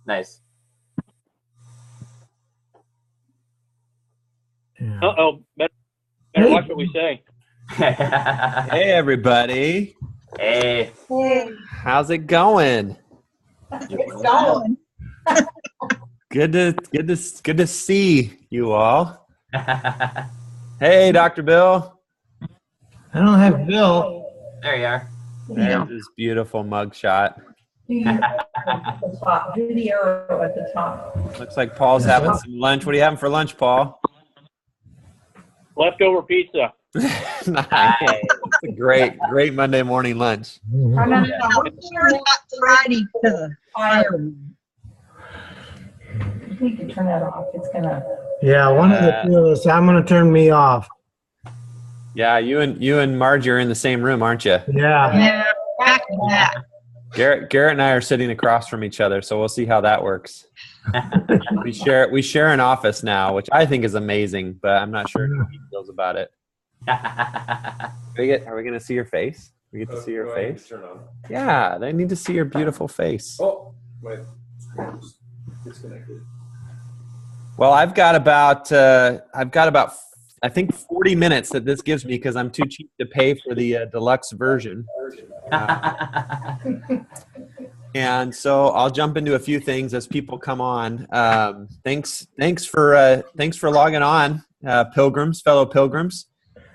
Nice. Yeah. Uh-oh. Better watch what we say. Hey, everybody. Hey. Hey, How's it going? it's going. Good to see you all. Hey, Dr. Bill. I don't have Bill. There you are. There's this beautiful mugshot. Do the arrow at the top. Looks like Paul's having some lunch. What are you having for lunch, Paul? Leftover pizza. Nice. It's a great Monday morning lunch. No, we're not ready to fire. We can turn that off. It's gonna. Yeah, one of the two of us. I'm going to turn me off. Yeah, you and Margie are in the same room, aren't you? Yeah. Yeah, back to that. Garrett and I are sitting across from each other, so we'll see how that works. We share an office now, which I think is amazing, but I'm not sure how he feels about it. Are we going to see your face? We get to see your face? Yeah, they need to see your beautiful face. Oh, wait. Disconnected. Well, I've got about I think 40 minutes that this gives me because I'm too cheap to pay for the deluxe version. And so I'll jump into a few things as people come on. Thanks for logging on, fellow pilgrims.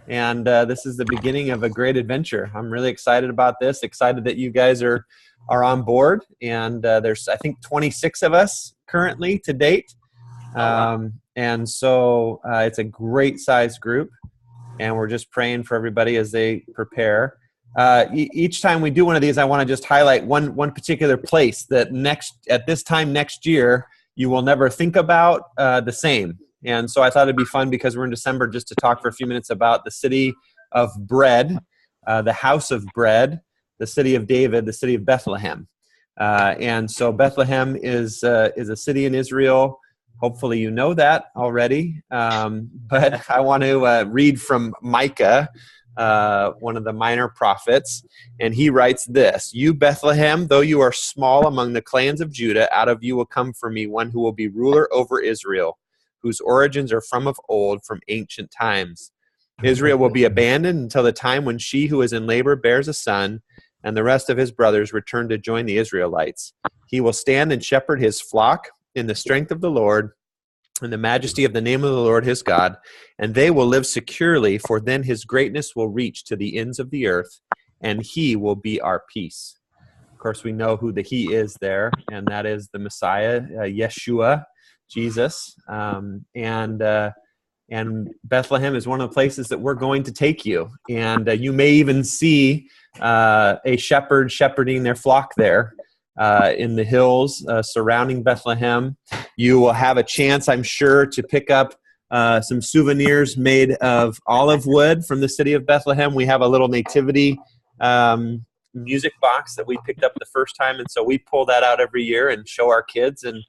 And this is the beginning of a great adventure. I'm really excited about this. Excited that you guys are on board. And there's I think 26 of us currently to date. And so it's a great sized group, and we're just praying for everybody as they prepare. Each time we do one of these, I want to just highlight one particular place that at this time next year, you will never think about the same. And so I thought it'd be fun because we're in December just to talk for a few minutes about the city of bread, the house of bread, the city of David, the city of Bethlehem. And so Bethlehem is a city in Israel. Hopefully you know that already. But I want to read from Micah, one of the minor prophets, and he writes this: "You, Bethlehem, though you are small among the clans of Judah, out of you will come for me one who will be ruler over Israel, whose origins are from of old, from ancient times. Israel will be abandoned until the time when she who is in labor bears a son, and the rest of his brothers return to join the Israelites. He will stand and shepherd his flock in the strength of the Lord, in the majesty of the name of the Lord his God, and they will live securely, for then his greatness will reach to the ends of the earth, and he will be our peace." Of course, we know who the he is there, and that is the Messiah, Yeshua, Jesus. And Bethlehem is one of the places that we're going to take you. And you may even see a shepherd shepherding their flock there. In the hills surrounding Bethlehem. You will have a chance, I'm sure, to pick up some souvenirs made of olive wood from the city of Bethlehem. We have a little nativity music box that we picked up the first time, and so we pull that out every year and show our kids. And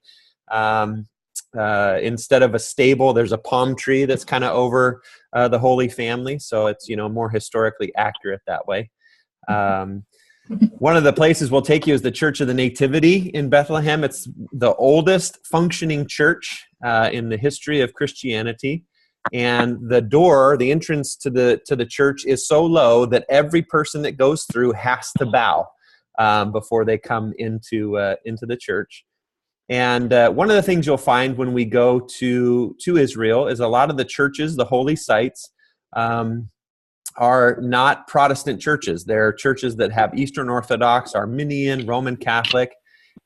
instead of a stable, there's a palm tree that's kind of over the Holy Family, so it's more historically accurate that way. One of the places we'll take you is the Church of the Nativity in Bethlehem. It's the oldest functioning church in the history of Christianity. And the entrance to the church is so low that every person that goes through has to bow before they come into the church. And one of the things you'll find when we go to Israel is a lot of the churches, the holy sites, are not Protestant churches. They're churches that have Eastern Orthodox, Armenian, Roman Catholic.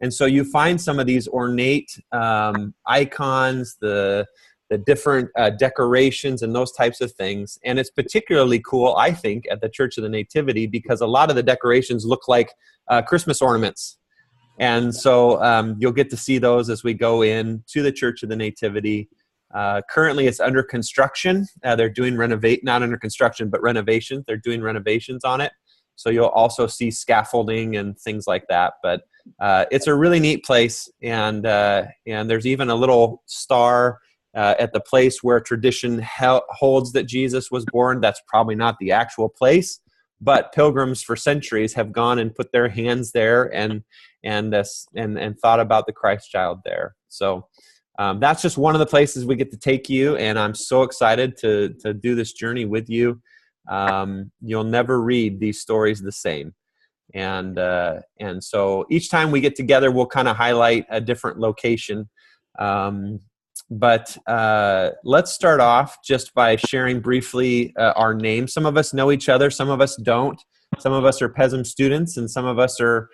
And so you find some of these ornate icons, the different decorations and those types of things. And it's particularly cool, I think, at the Church of the Nativity because a lot of the decorations look like Christmas ornaments. And so you'll get to see those as we go in to the Church of the Nativity. Currently, it's under construction. They're doing not under construction, but renovations. They're doing renovations on it. So you'll also see scaffolding and things like that. But it's a really neat place. And there's even a little star at the place where tradition holds that Jesus was born. That's probably not the actual place, but pilgrims for centuries have gone and put their hands there and and thought about the Christ child there. So that's just one of the places we get to take you, and I'm so excited to do this journey with you. You'll never read these stories the same. And so each time we get together, we'll kind of highlight a different location. But let's start off just by sharing briefly our names. Some of us know each other, some of us don't. Some of us are Pesm students, and some of us are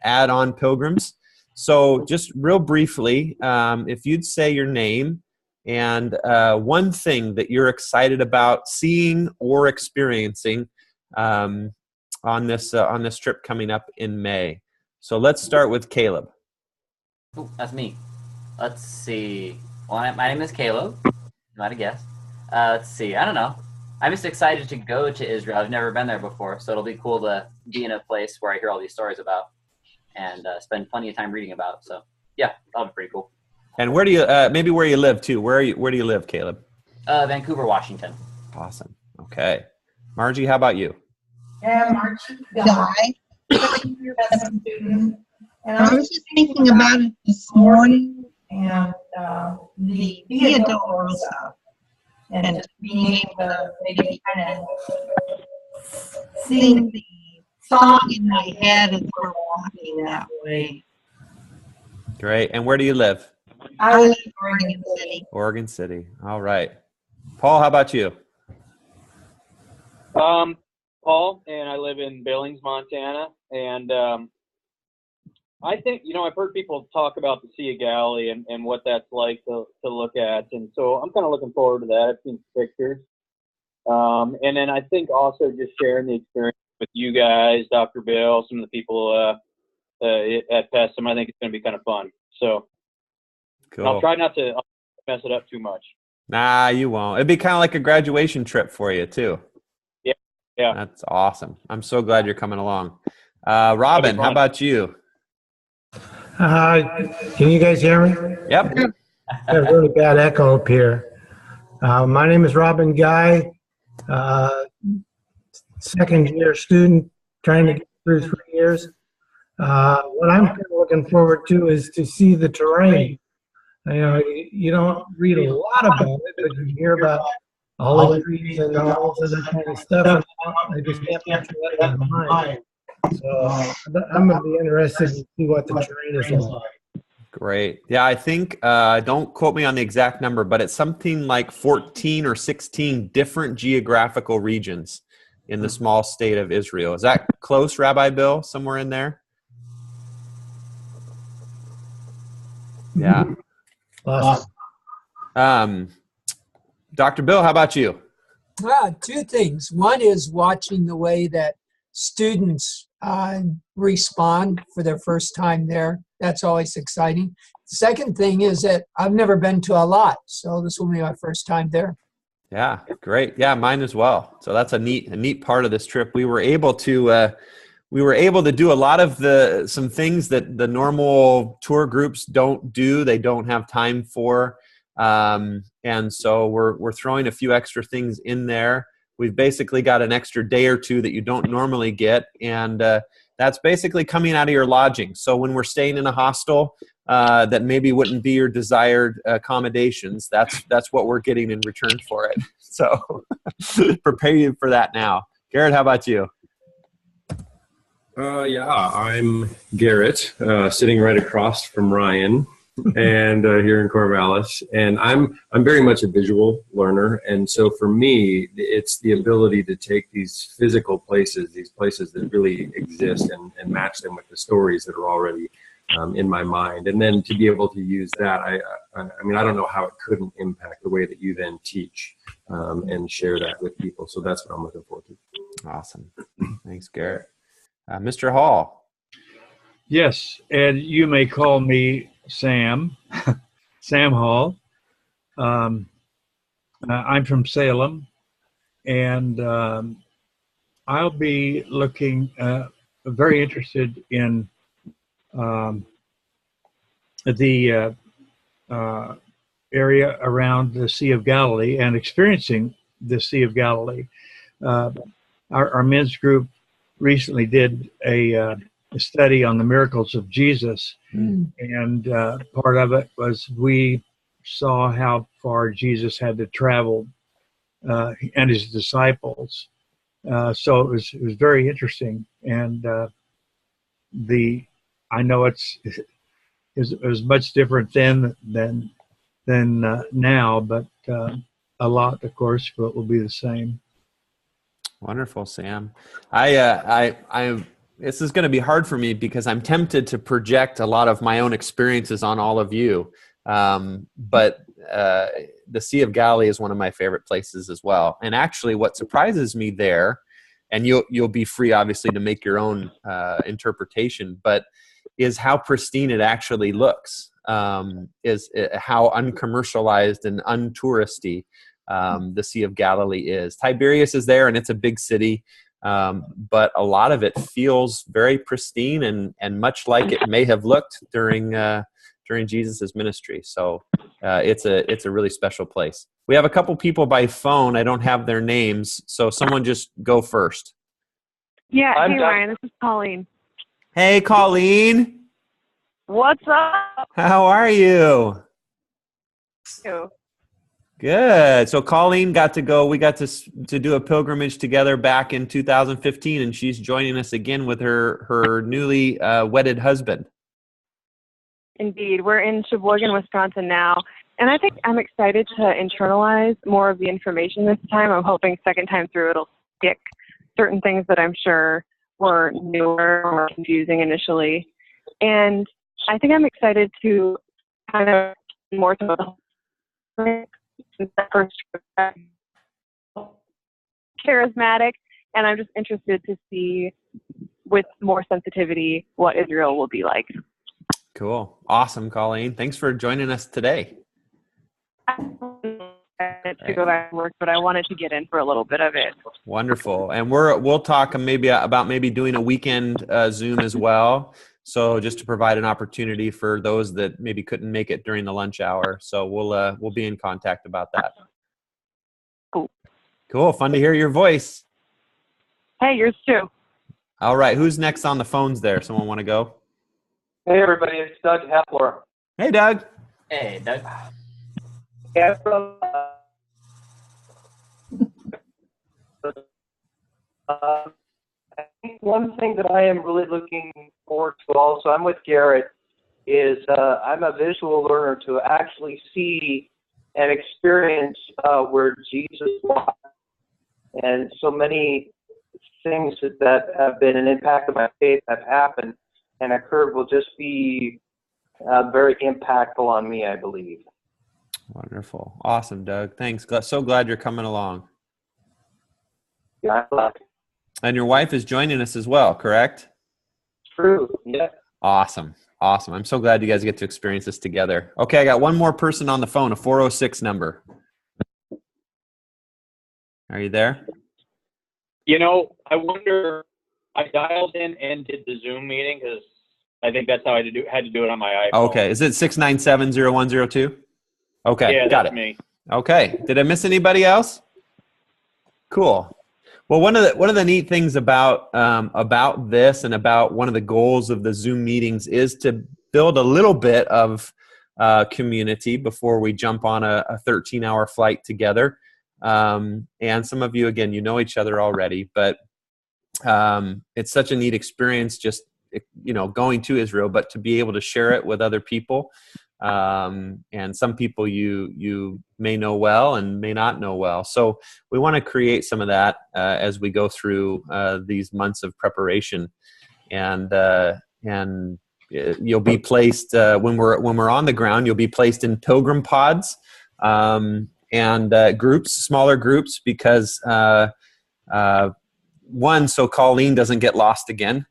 add-on pilgrims. So just real briefly, if you'd say your name and one thing that you're excited about seeing or experiencing on this trip coming up in May. So let's start with Caleb. Ooh, that's me. Let's see. Well, my name is Caleb. You might have guessed. Let's see. I don't know. I'm just excited to go to Israel. I've never been there before, so it'll be cool to be in a place where I hear all these stories about and spend plenty of time reading about. So yeah, that'll be pretty cool. And where do you maybe where you live too? Where do you live, Caleb? Vancouver, Washington. Awesome. Okay. Margie, how about you? Yeah, Margie Guy. And I was just thinking about it this morning, and the Theodore stuff, and being able to maybe kind of sing the song in my head as we're walking that way. Great. And where do you live? I live in Oregon City. Oregon City. All right. Paul, how about you? Paul, and I live in Billings, Montana, and I think, I've heard people talk about the Sea of Galilee and what that's like to look at, and so I'm kind of looking forward to that. I've seen pictures. And then I think also just sharing the experience with you guys, Dr. Bill, some of the people at Pesm. I think it's going to be kind of fun. So Cool. I'll try not to mess it up too much. Nah, you won't. It'd be kind of like a graduation trip for you too. Yeah. That's awesome. I'm so glad you're coming along. Robin, how about you? Can you guys hear me? Yep. I have a really bad echo up here. My name is Robin Guy, second year student, trying to get through 3 years. What I'm kind of looking forward to is to see the terrain. You don't read a lot about it, but you hear about all the trees and all of that kind of stuff. I just can't picture that in my mind. So I'm going to be interested to see what the terrain is like. Great. Yeah, I think, don't quote me on the exact number, but it's something like 14 or 16 different geographical regions in the small state of Israel. Is that close, Rabbi Bill? Somewhere in there? Yeah. Awesome. Dr. Bill, how about you? Two things. One is watching the way that students respond for their first time there. That's always exciting. The second thing is that I've never been to a lot, so this will be my first time there. Yeah, great. Yeah, mine as well. So that's a neat part of this trip. We were able to do a lot of some things that the normal tour groups don't do. They don't have time for. And so we're throwing a few extra things in there. We've basically got an extra day or two that you don't normally get. And that's basically coming out of your lodging. So when we're staying in a hostel that maybe wouldn't be your desired accommodations, that's what we're getting in return for it. So prepare you for that now. Garrett, how about you? Yeah, I'm Garrett, sitting right across from Ryan, and here in Corvallis. And I'm very much a visual learner, and so for me, it's the ability to take these physical places, these places that really exist, and match them with the stories that are already in my mind, and then to be able to use that. I mean, I don't know how it couldn't impact the way that you then teach and share that with people. So that's what I'm looking forward to. Awesome. Thanks, Garrett. Mr. Hall. Yes, and you may call me Sam, Sam Hall. I'm from Salem, and I'll be looking very interested in the area around the Sea of Galilee and experiencing the Sea of Galilee. Our men's group recently did a study on the miracles of Jesus. And part of it was we saw how far Jesus had to travel and his disciples. So it was very interesting. And I know it was much different then than now, but a lot, of course, but will be the same. Wonderful, Sam. I this is going to be hard for me because I'm tempted to project a lot of my own experiences on all of you. But the Sea of Galilee is one of my favorite places as well. And actually what surprises me there, and you'll be free obviously to make your own interpretation, but is how pristine it actually looks, is how uncommercialized and untouristy the Sea of Galilee is. Tiberias is there, and it's a big city, but a lot of it feels very pristine and much like it may have looked during Jesus's ministry. So it's a really special place. We have a couple people by phone. I don't have their names, so someone just go first. Yeah, hey Ryan, this is Colleen. Hey, Colleen. What's up? How are you? You. Good. So Colleen got to go. We got to do a pilgrimage together back in 2015, and she's joining us again with her newly wedded husband. Indeed. We're in Sheboygan, Wisconsin now, and I think I'm excited to internalize more of the information this time. I'm hoping second time through it'll stick. Certain things that I'm sure were newer or confusing initially. And I think I'm excited to kind of more to the first charismatic, and I'm just interested to see with more sensitivity what Israel will be like. Cool. Awesome, Colleen. Thanks for joining us today. To go back to work, but I wanted to get in for a little bit of it. Wonderful. And we'll talk about maybe doing a weekend Zoom as well. So just to provide an opportunity for those that maybe couldn't make it during the lunch hour. So we'll be in contact about that. Cool. Fun to hear your voice. Hey, yours too. All right. Who's next on the phones there? Someone want to go? Hey, everybody. It's Doug Hepler. Hey, Doug. Hey, Doug. Yeah, I think one thing that I am really looking forward to also, I'm with Garrett, is I'm a visual learner to actually see and experience where Jesus walked. And so many things that have been an impact of my faith have happened and occurred will just be very impactful on me, I believe. Wonderful. Awesome, Doug. Thanks. So glad you're coming along. Yeah, and your wife is joining us as well, correct? True. Yeah. Awesome. I'm so glad you guys get to experience this together. Okay, I got one more person on the phone, a 406 number. Are you there? You know, I wonder, I dialed in and did the Zoom meeting because I think that's how I had to do it on my iPhone. Okay. Is it 697-0102? Okay. Yeah, got that's it. me. Okay. Did I miss anybody else? Cool. Well, one of the neat things about this and about one of the goals of the Zoom meetings is to build a little bit of community before we jump on a 13-hour flight together. And some of you, again, you know each other already, but it's such a neat experience just, going to Israel, but to be able to share it with other people. And some people you may know well and may not know well. So we want to create some of that as we go through these months of preparation. And you'll be placed when we're on the ground. You'll be placed in pilgrim pods and groups, smaller groups, because one, so Colleen doesn't get lost again.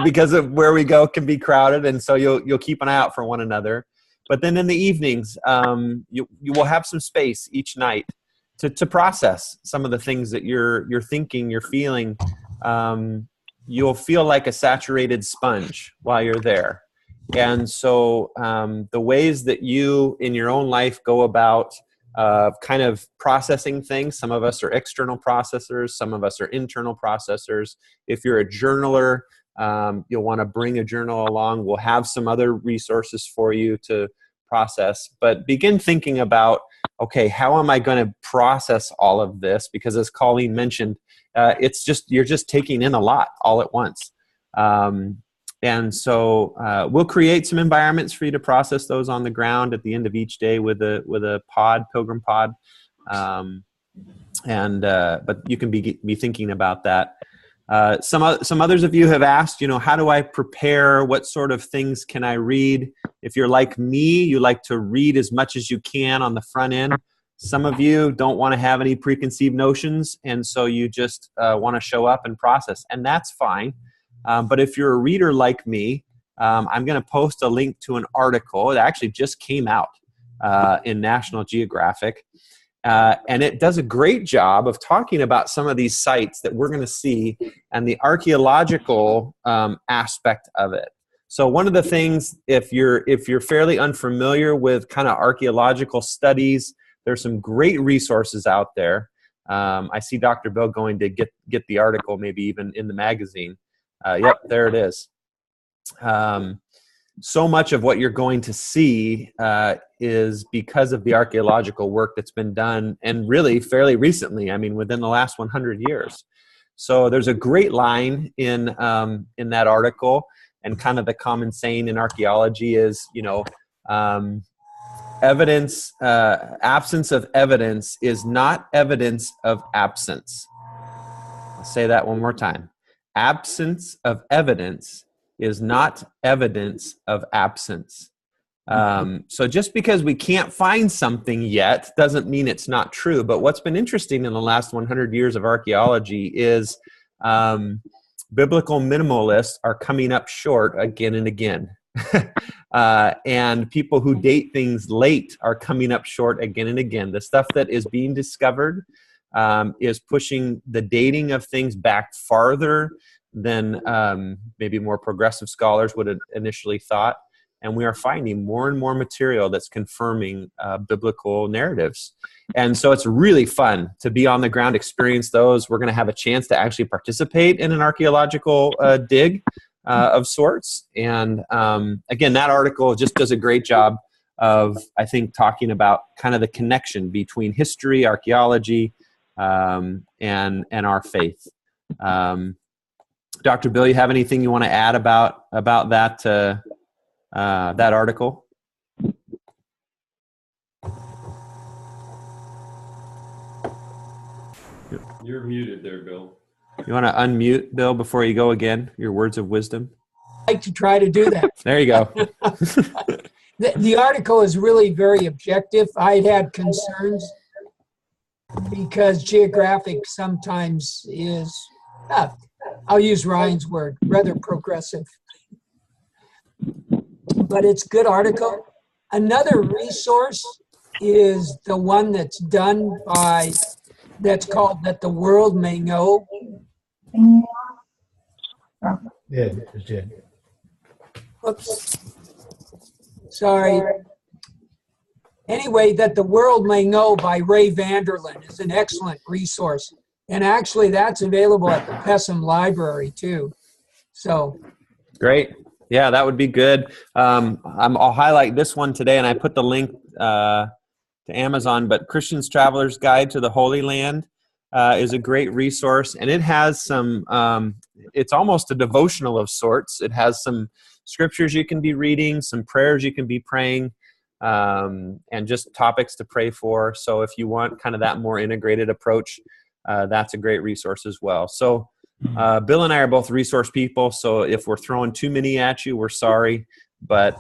Because of where we go can be crowded, and so you'll keep an eye out for one another. But then in the evenings, you will have some space each night to process some of the things that you're thinking, you're feeling. You'll feel like a saturated sponge while you're there. And so the ways that you in your own life go about kind of processing things. Some of us are external processors. Some of us are internal processors. If you're a journaler, you'll want to bring a journal along. We'll have some other resources for you to process. But begin thinking about, okay, how am I going to process all of this? Because as Colleen mentioned, you're just taking in a lot all at once. And so we'll create some environments for you to process those on the ground at the end of each day with a pod, Pilgrim Pod. But you can be thinking about that. Some others of you have asked, how do I prepare? What sort of things can I read? If you're like me, you like to read as much as you can on the front end. Some of you don't want to have any preconceived notions, and so you just want to show up and process, and that's fine. But if you're a reader like me, I'm going to post a link to an article. It actually just came out in National Geographic. And it does a great job of talking about some of these sites that we're going to see and the archaeological aspect of it. So one of the things, if you're fairly unfamiliar with kind of archaeological studies, there's some great resources out there. I see Dr. Bill going to get the article, maybe even in the magazine. Yep, there it is. So much of what you're going to see is because of the archaeological work that's been done, and really fairly recently, within the last 100 years. So there's a great line in that article, and kind of the common saying in archaeology is, absence of evidence is not evidence of absence. I'll say that one more time. Absence of evidence is not evidence of absence. So just because we can't find something yet doesn't mean it's not true. But what's been interesting in the last 100 years of archaeology is biblical minimalists are coming up short again and again. And people who date things late are coming up short again and again. The stuff that is being discovered is pushing the dating of things back farther than maybe more progressive scholars would have initially thought. And we are finding more and more material that's confirming biblical narratives. And so it's really fun to be on the ground, experience those. We're going to have a chance to actually participate in an archaeological dig of sorts. And again, that article just does a great job of, I think, talking about kind of the connection between history, archaeology, and our faith. Dr. Bill, you have anything you want to add about that that article? You're muted there, Bill. You want to unmute, Bill, before you go again? Your words of wisdom. I'd like to try to do that. There you go. The article is really very objective. I'd had concerns because geographic sometimes is, I'll use Ryan's word, rather progressive. But it's a good article. Another resource is the one that's done by, that's called That the World May Know. Yeah, it did. Oops. Sorry. Anyway, That the World May Know by Ray Vanderlyn is an excellent resource. And actually, that's available at the Pesm library, too. So. Great. Yeah, that would be good. I'll highlight this one today, and I put the link to Amazon, but Christian's Traveler's Guide to the Holy Land is a great resource, and it has some, it's almost a devotional of sorts. It has some scriptures you can be reading, some prayers you can be praying, and just topics to pray for. So if you want kind of that more integrated approach, that's a great resource as well. So Bill and I are both resource people, so if we're throwing too many at you, we're sorry, but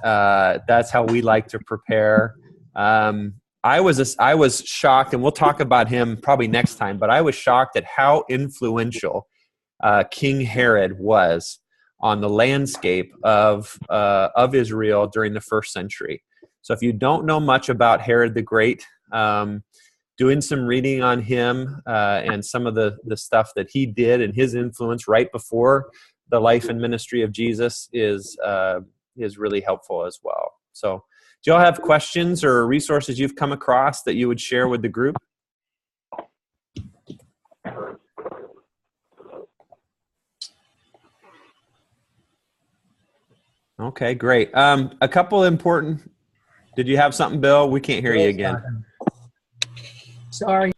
that's how we like to prepare. I was shocked, and we'll talk about him probably next time, but I was shocked at how influential King Herod was on the landscape of Israel during the first century. So if you don't know much about Herod the Great, doing some reading on him and some of the stuff that he did and his influence right before the life and ministry of Jesus is really helpful as well. So y'all have questions or resources you've come across that you would share with the group? Okay, great. A couple important. Did you have something, Bill? We can't hear you again. Sorry.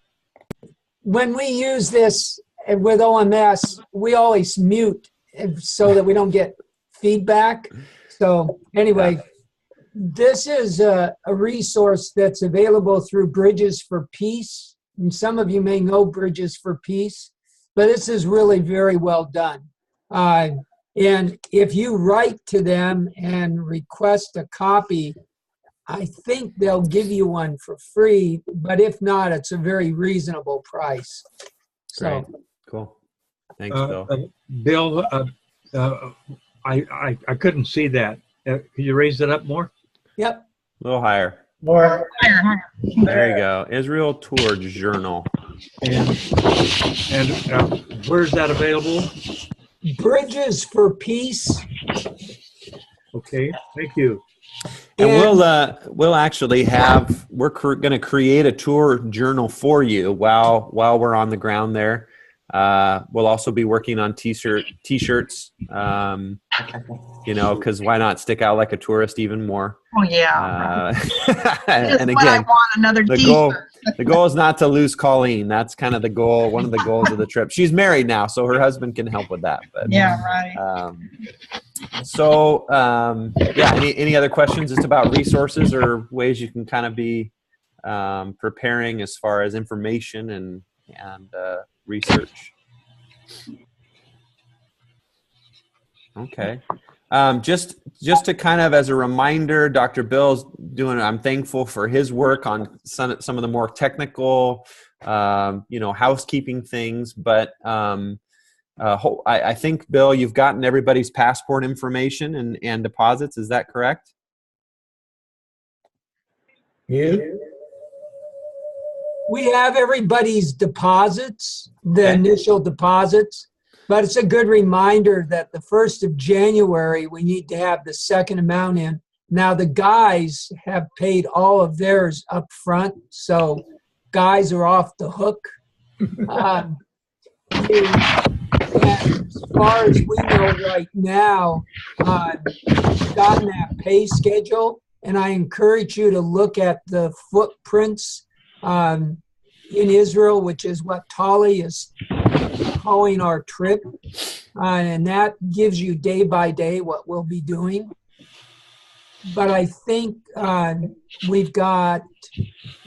When we use this with OMS, we always mute so that we don't get feedback. So anyway, this is a resource that's available through Bridges for Peace. And some of you may know Bridges for Peace, but this is really very well done. And if you write to them and request a copy, I think they'll give you one for free, but if not, it's a very reasonable price. Great. Cool. Thanks, Bill. Bill, I couldn't see that. Could you raise it up more? Yep. A little higher. More. There you go. Israel Tour Journal. And where's that available? Bridges for Peace. Okay, thank you. And we'll actually we're going to create a tour journal for you while we're on the ground there. We'll also be working on t-shirts, because why not stick out like a tourist even more? Oh yeah. And again, I want another the goal is not to lose Colleen. That's kind of the goal. One of the goals of the trip. She's married now, so her husband can help with that. But yeah, right. Any other questions just about resources or ways you can kind of be preparing as far as information and research? Okay. Just to kind of as a reminder, Dr. Bill's I'm thankful for his work on some of the more technical, housekeeping things. But I think, Bill, you've gotten everybody's passport information and deposits. Is that correct? Yeah. We have everybody's deposits, the initial deposits, but it's a good reminder that the 1st of January, we need to have the second amount in. Now, the guys have paid all of theirs up front, so guys are off the hook. As far as we know right now, we've gotten that pay schedule, and I encourage you to look at the footprints in Israel, which is what Tali is calling our trip, and that gives you day by day what we'll be doing. But I think we've got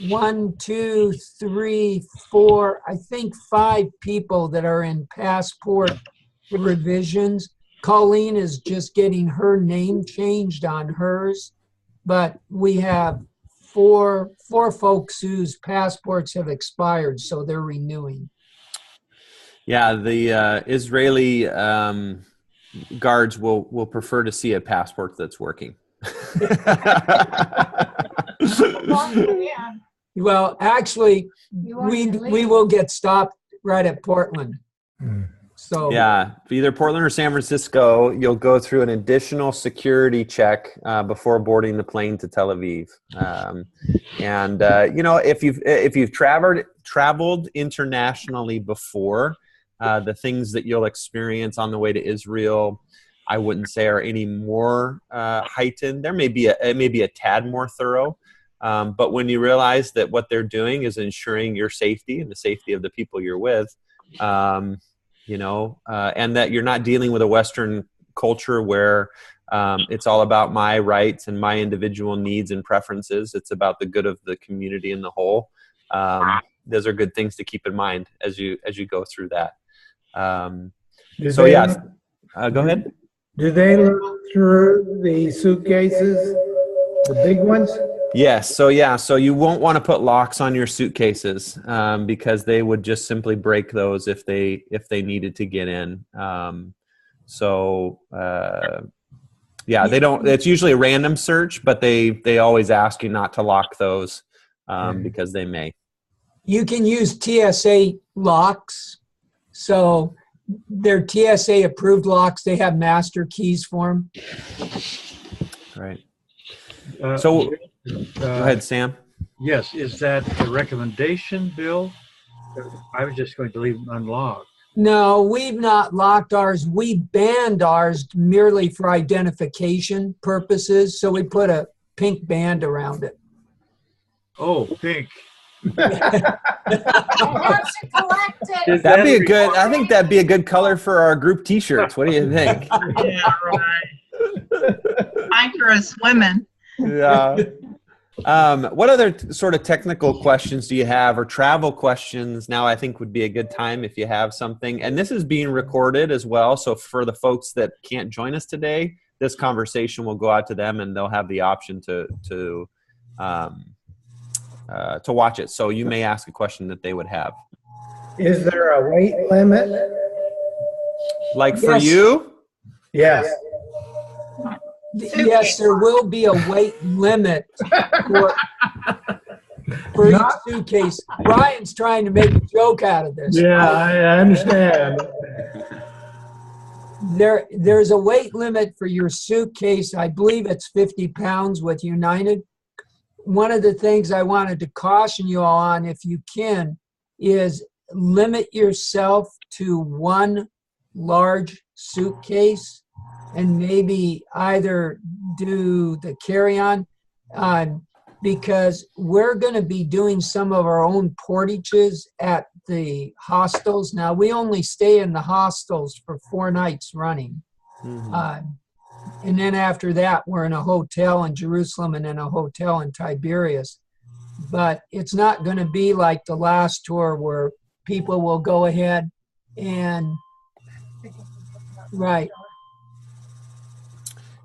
1, 2, 3, 4, I think 5 people that are in passport revisions. Colleen is just getting her name changed on hers, but we have four folks whose passports have expired, so they're renewing. Yeah, the Israeli guards will prefer to see a passport that's working. Well, actually, we will get stopped right at Portland. So yeah, either Portland or San Francisco, you'll go through an additional security check before boarding the plane to Tel Aviv. If you've traveled internationally before, the things that you'll experience on the way to Israel, I wouldn't say are any more heightened. It may be a tad more thorough, but when you realize that what they're doing is ensuring your safety and the safety of the people you're with, and that you're not dealing with a Western culture where it's all about my rights and my individual needs and preferences. It's about the good of the community in the whole. Those are good things to keep in mind as you go through that. Go ahead. Do they look through the suitcases, the big ones? Yes. So you won't want to put locks on your suitcases because they would just simply break those if they needed to get in. They don't. It's usually a random search, but they always ask you not to lock those because they may. You can use TSA locks. So they're TSA approved locks. They have master keys for them. Right. Go ahead, Sam. Yes, is that a recommendation, Bill? I was just going to leave them unlocked. No, we've not locked ours. We banned ours merely for identification purposes. So we put a pink band around it. Oh, pink. That'd be a good. I think that'd be a good color for our group T-shirts. What do you think? Yeah, right. Fine for us women. Yeah. What other sort of technical questions do you have, or travel questions? Now I think would be a good time if you have something. And this is being recorded as well, so for the folks that can't join us today, this conversation will go out to them, and they'll have the option to watch it. So you may ask a question that they would have. Is there a weight limit? Like for Yes. you? Yes. Yes, there will be a weight limit for each suitcase. Ryan's trying to make a joke out of this. Yeah, I understand. There's a weight limit for your suitcase. I believe it's 50 pounds with United. One of the things I wanted to caution you all on, if you can, is limit yourself to one large suitcase, and maybe either do the carry-on, because we're going to be doing some of our own portages at the hostels. Now, we only stay in the hostels for 4 nights running. Mm-hmm. And then after that, we're in a hotel in Jerusalem and in a hotel in Tiberias. But it's not going to be like the last tour where people will go ahead and, right.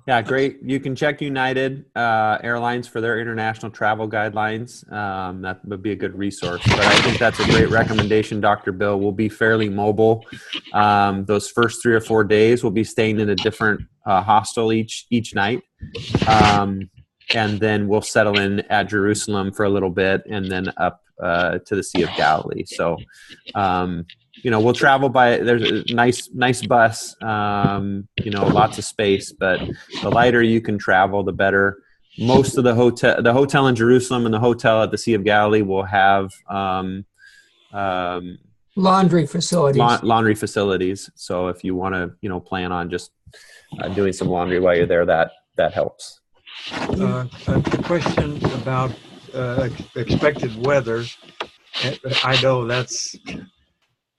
Yeah, great. You can check United Airlines for their international travel guidelines. That would be a good resource. But I think that's a great recommendation, Dr. Bill. We'll be fairly mobile. Those first 3 or 4 days, we'll be staying in a different hostel each night. And then we'll settle in at Jerusalem for a little bit, and then up to the Sea of Galilee. So, we'll travel by, there's a nice bus, lots of space, but the lighter you can travel, the better. Most of the hotel in Jerusalem and the hotel at the Sea of Galilee will have Laundry facilities. Laundry facilities. So if you want to, plan on just doing some laundry while you're there, that helps. A question about expected weather. I know that's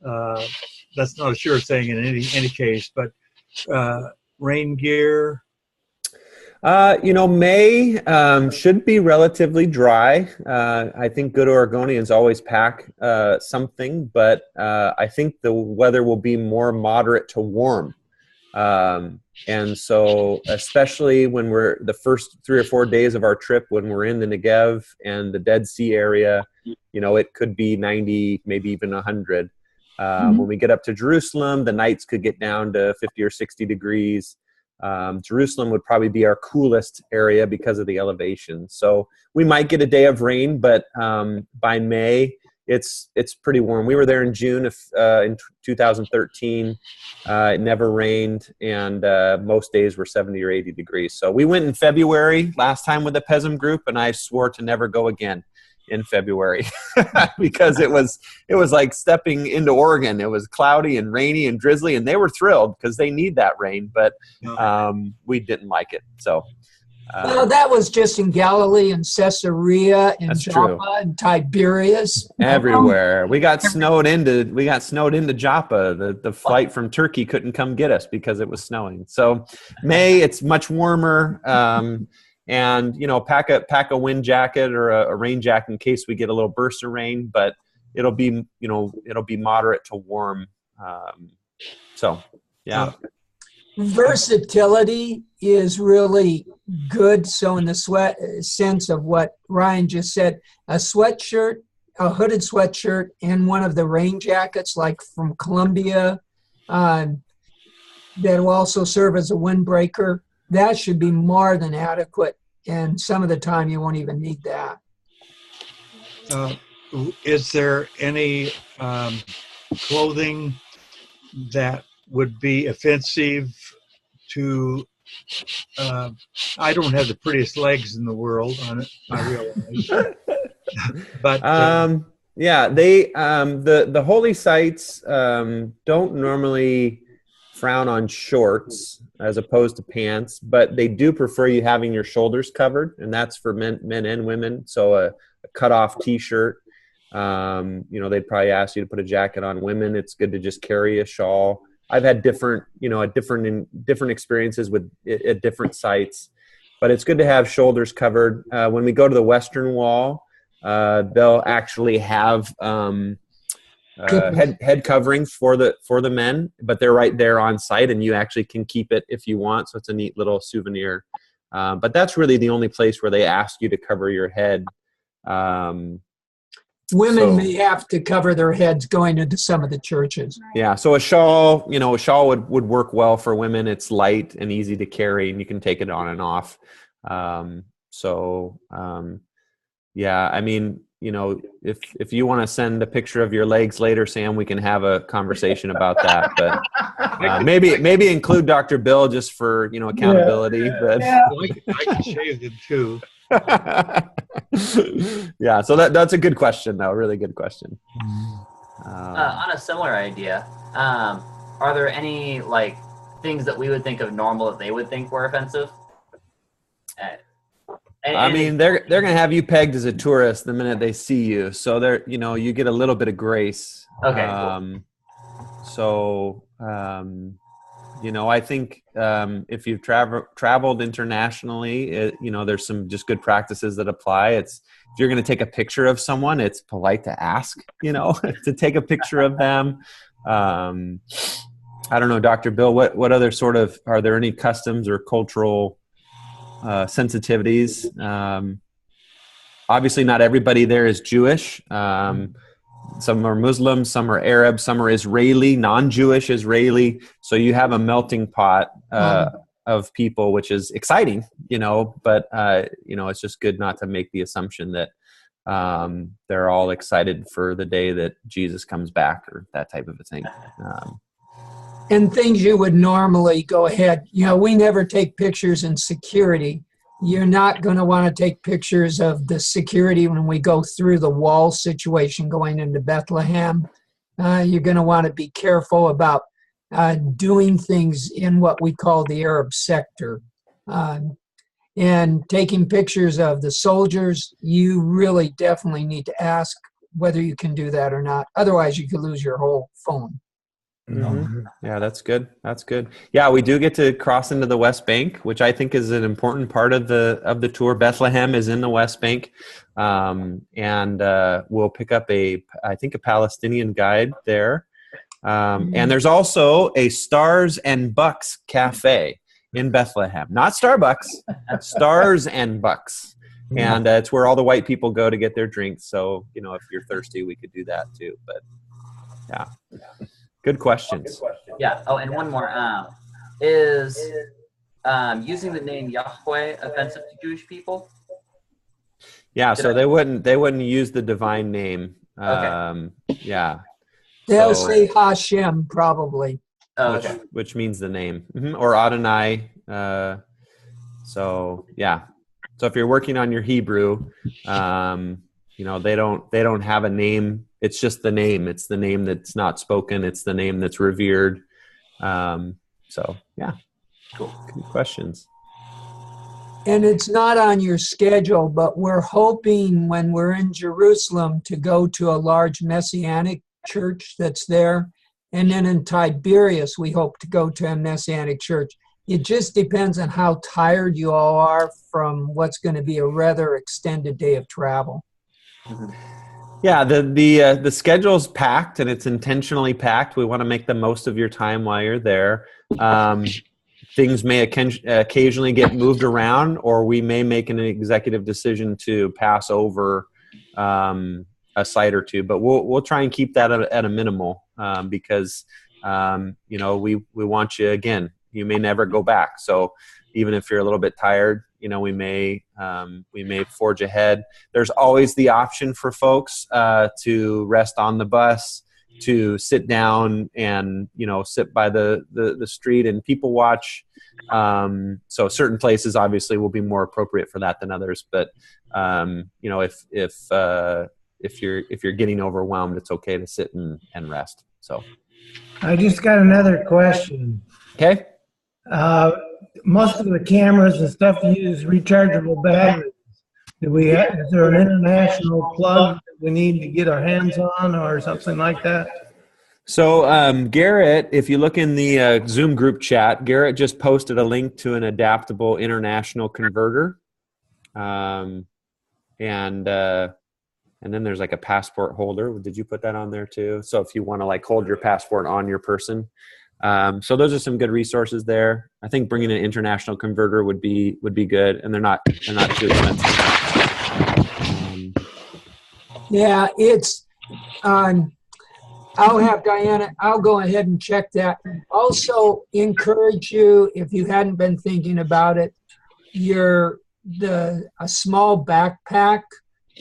not a sure thing in any case, but rain gear. May should be relatively dry. I think good Oregonians always pack something, but I think the weather will be more moderate to warm. And so especially when we're the first 3 or 4 days of our trip, when we're in the Negev and the Dead Sea area, it could be 90, maybe even 100. When we get up to Jerusalem, the nights could get down to 50 or 60 degrees. Jerusalem would probably be our coolest area because of the elevation. So we might get a day of rain, but by May, it's pretty warm. We were there in June in 2013. It never rained, and most days were 70 or 80 degrees. So we went in February last time with the Pesm group, and I swore to never go again in February because it was like stepping into Oregon. It was cloudy and rainy and drizzly, and they were thrilled because they need that rain, but we didn't like it. So well, that was just in Galilee and Caesarea and Joppa true. and Tiberias. Everywhere. We got snowed into Joppa. The flight from Turkey couldn't come get us because it was snowing. So May, it's much warmer. And pack a wind jacket or a rain jacket in case we get a little burst of rain, but it'll be moderate to warm. So yeah. Versatility is really good. So in the sense of what Ryan just said, a sweatshirt, a hooded sweatshirt, and one of the rain jackets like from Columbia that will also serve as a windbreaker, that should be more than adequate. And some of the time you won't even need that. Is there any clothing that would be offensive to I don't have the prettiest legs in the world on it, I realize. But yeah, they the holy sites don't normally frown on shorts as opposed to pants, but they do prefer you having your shoulders covered, and that's for men and women. So a cut off T-shirt. They'd probably ask you to put a jacket on. Women, it's good to just carry a shawl. I've had different experiences with at different sites, but it's good to have shoulders covered. When we go to the Western Wall, they'll actually have head coverings for the men, but they're right there on site, and you actually can keep it if you want. So it's a neat little souvenir. But that's really the only place where they ask you to cover your head. Women may have to cover their heads going into some of the churches. Yeah, so a shawl would work well for women. It's light and easy to carry, and you can take it on and off. Yeah, I mean, if you want to send a picture of your legs later, Sam, we can have a conversation about that. But maybe include Dr. Bill just for accountability. Yeah. But I can shave them too. Yeah, so that's a good question, though. Really good question. On a similar idea, are there any things that we would think of normal that they would think were offensive? I mean, they're gonna have you pegged as a tourist the minute they see you, so you get a little bit of grace. Okay. Cool. So I think if you've traveled internationally, there's some just good practices that apply. If you're going to take a picture of someone, it's polite to ask, to take a picture of them. I don't know, Dr. Bill, what other are there any customs or cultural sensitivities? Obviously, not everybody there is Jewish. Some are Muslim, some are Arab, some are Israeli, non-Jewish Israeli. So you have a melting pot of people, which is exciting, but it's just good not to make the assumption that they're all excited for the day that Jesus comes back or that type of a thing. And things you would normally go ahead. We never take pictures in security. You're not going to want to take pictures of the security when we go through the wall situation going into Bethlehem. You're going to want to be careful about doing things in what we call the Arab sector. And taking pictures of the soldiers, you really definitely need to ask whether you can do that or not. Otherwise, you could lose your whole phone. Mm-hmm. Yeah, that's good. That's good. Yeah, we do get to cross into the West Bank, which I think is an important part of the tour. Bethlehem is in the West Bank, and we'll pick up a Palestinian guide there. And there's also a Stars and Bucks cafe in Bethlehem, not Starbucks, Stars and Bucks, and it's where all the white people go to get their drinks. So if you're thirsty, we could do that too. But yeah. Good questions. Yeah. Oh, and one more. Is using the name Yahweh offensive to Jewish people? Yeah. So they wouldn't use the divine name. Okay. Yeah. They'll say Hashem probably. Oh, okay. Which means the name, or Adonai. So yeah. So if you're working on your Hebrew, they don't have a name. It's just the name. It's the name that's not spoken. It's the name that's revered. So yeah, cool. Good questions. And it's not on your schedule, but we're hoping when we're in Jerusalem to go to a large Messianic church that's there. And then in Tiberias, we hope to go to a Messianic church. It just depends on how tired you all are from what's going to be a rather extended day of travel. Mm-hmm. Yeah, the schedule's packed, and it's intentionally packed. We want to make the most of your time while you're there. Things may occasionally get moved around, or we may make an executive decision to pass over a site or two. But we'll try and keep that at a minimal because we want you again. You may never go back, so even if you're a little bit tired, we may forge ahead. There's always the option for folks to rest on the bus. to sit down and, sit by the street and people watch. So certain places obviously will be more appropriate for that than others. But, if you're getting overwhelmed, it's okay to sit and rest. So I just got another question. okay. Most of the cameras and stuff use rechargeable batteries. Is there an international plug that we need to get our hands on or something like that? So Garrett, if you look in the Zoom group chat, Garrett just posted a link to an adaptable international converter. And then there's like a passport holder. Did you put that on there too? So if you want to like hold your passport on your person. So those are some good resources there. I think bringing an international converter would be good, and they're not too expensive. Yeah, it's I'll have Diana, I'll go ahead and check that. Also encourage you, if you hadn't been thinking about it, a small backpack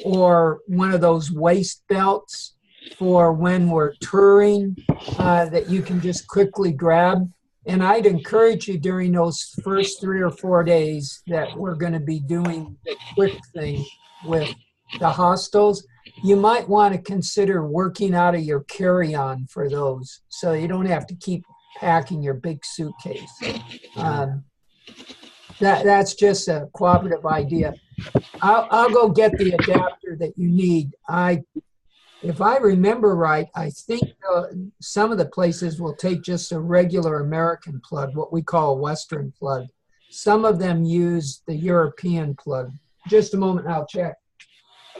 or one of those waist belts for when we're touring that you can just quickly grab. And I'd encourage you during those first 3 or 4 days that we're going to be doing the quick thing with the hostels, you might want to consider working out of your carry-on for those so you don't have to keep packing your big suitcase. That's just a cooperative idea. I'll go get the adapter that you need. If I remember right, I think some of the places will take just a regular American plug, what we call a Western plug. Some of them use the European plug. Just a moment, I'll check.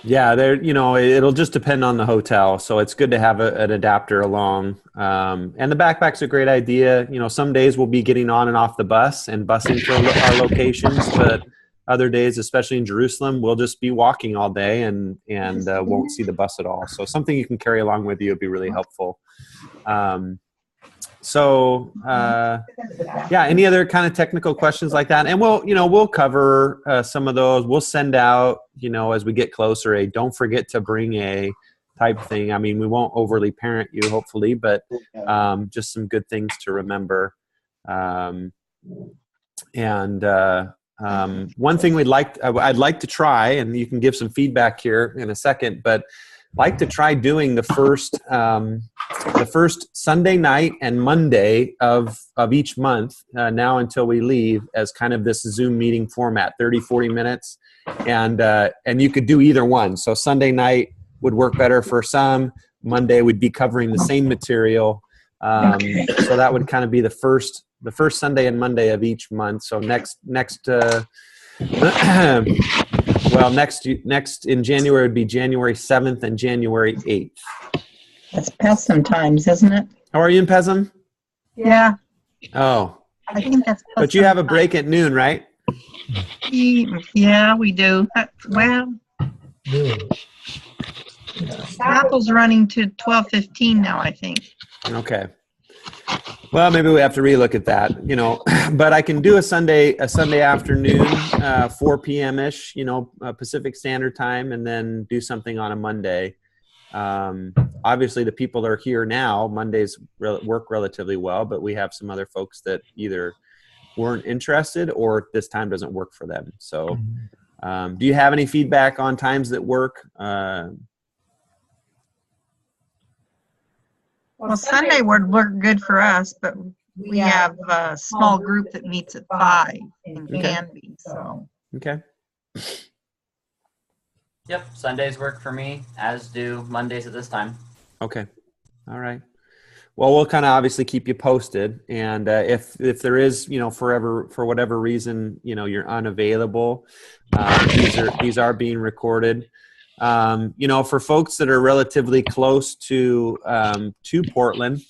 Yeah, it'll just depend on the hotel. So it's good to have an adapter along. And the backpack's a great idea. Some days we'll be getting on and off the bus and busing to our locations, but other days, especially in Jerusalem, we'll just be walking all day and won't see the bus at all. So something you can carry along with you would be really helpful. Any other kind of technical questions like that? And we'll cover some of those. We'll send out, as we get closer, don't forget to bring a type thing. I mean, we won't overly parent you, hopefully, but just some good things to remember. One thing I'd like to try, and you can give some feedback here in a second, but like to try doing the first Sunday night and Monday of each month now until we leave as kind of this Zoom meeting format, 30, 40 minutes. And you could do either one. So Sunday night would work better for some. Monday would be covering the same material. So that would kind of be the first Sunday and Monday of each month. So next in January would be January 7th and January 8th. That's Pesm times, isn't it? How are you in Pesm? Yeah. Oh. I think that's Pesm. But you have a break at noon, right? Yeah, we do. Well, Apple's running to 12:15 now, I think. Okay. Well, maybe we have to relook at that, but I can do a Sunday afternoon, 4 p.m. ish, Pacific Standard Time, and then do something on a Monday. Obviously the people that are here now, Mondays work relatively well, but we have some other folks that either weren't interested or this time doesn't work for them. So, do you have any feedback on times that work? Well, Sunday would work good for us, but we have a small group that meets at 5 in Canby, so. Okay. Yep, Sundays work for me, as do Mondays at this time. Okay. All right. Well, we'll kind of obviously keep you posted, and if there is, for whatever reason, you're unavailable, these are being recorded. For folks that are relatively close to Portland,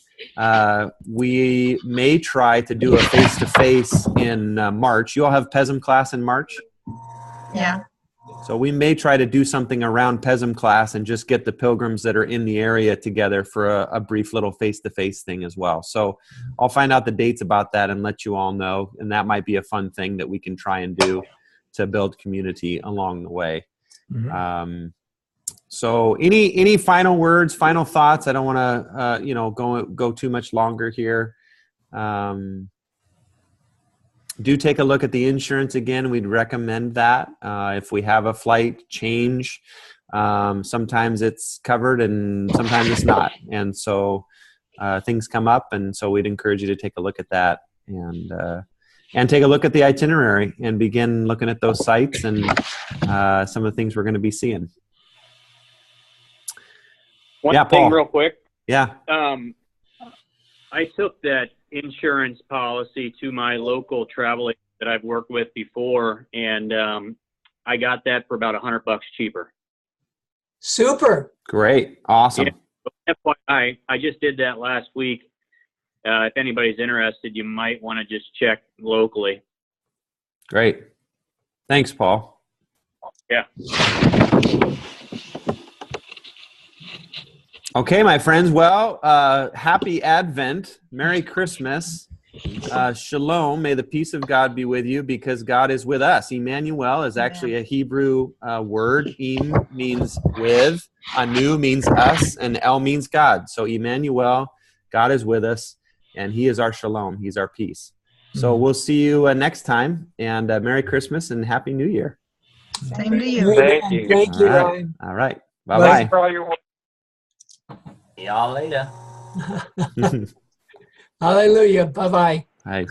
we may try to do a face-to-face in March. You all have Pesm class in March? Yeah. So we may try to do something around Pesm class and just get the pilgrims that are in the area together for a brief little face-to-face thing as well. So I'll find out the dates about that and let you all know. And that might be a fun thing that we can try and do to build community along the way. So any final words, final thoughts? I don't want to go too much longer here. Do take a look at the insurance again. We'd recommend that. If we have a flight change, sometimes it's covered and sometimes it's not. And so things come up, and so we'd encourage you to take a look at that and take a look at the itinerary and begin looking at those sites and some of the things we're going to be seeing. One Yeah, thing Paul. real quick. Yeah. I took that insurance policy to my local travel agent that I've worked with before, and I got that for about $100 cheaper. Super. Great. Awesome. Yeah. FYI, I just did that last week. If anybody's interested, you might want to just check locally. Great. Thanks, Paul. Yeah. Okay, my friends. Well, happy Advent. Merry Christmas. Shalom. May the peace of God be with you, because God is with us. Emmanuel is actually a Hebrew word. Em means with, anu means us, and El means God. So Emmanuel, God is with us, and he is our shalom. He's our peace. So we'll see you next time, and Merry Christmas and Happy New Year. Same to you. Thank you. Thank you, All right. Ryan. All right. Bye. Bye-bye. Thanks for all your work. See y'all later. Hallelujah. Bye-bye. Bye.